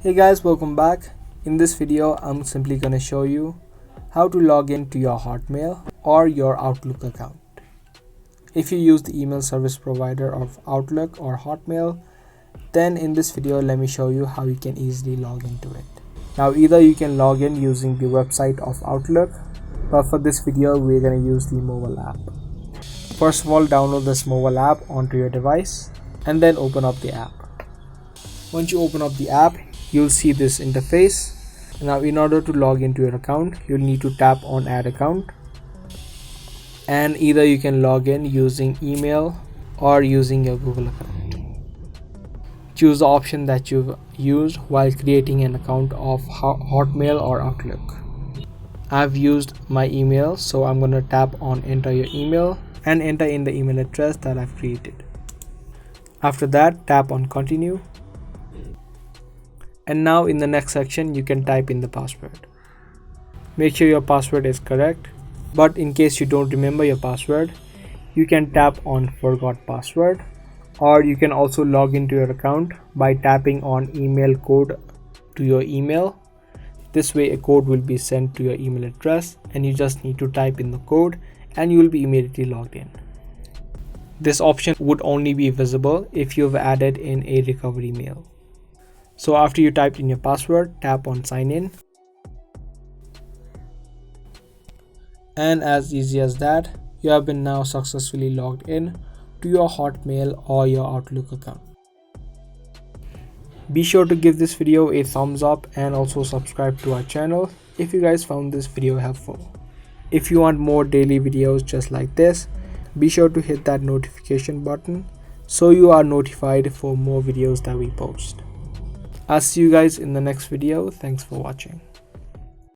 Hey guys, welcome back. In this video, I'm simply gonna show you how to log in to your Hotmail or your Outlook account. If you use the email service provider of Outlook or Hotmail, then in this video, let me show you how you can easily log into it. Now, either you can log in using the website of Outlook, but for this video, we're gonna use the mobile app. First of all, download this mobile app onto your device and then open up the app. Once you open up the app, you'll see this interface. Now, in order to log into your account, you'll need to tap on add account, and either you can log in using email or using your Google account. Choose the option that you've used while creating an account of Hotmail or Outlook. I've used my email, so I'm going to tap on enter your email and enter in the email address that I've created. After that, tap on continue. And now in the next section, you can type in the password. Make sure your password is correct, but in case you don't remember your password, you can tap on forgot password, or you can also log into your account by tapping on email code to your email. This way a code will be sent to your email address and you just need to type in the code and you will be immediately logged in. This option would only be visible if you've added in a recovery mail. So after you typed in your password, tap on sign in. And as easy as that, you have been now successfully logged in to your Hotmail or your Outlook account. Be sure to give this video a thumbs up and also subscribe to our channel if you guys found this video helpful. If you want more daily videos just like this, be sure to hit that notification button so you are notified for more videos that we post. I'll see you guys in the next video. Thanks for watching.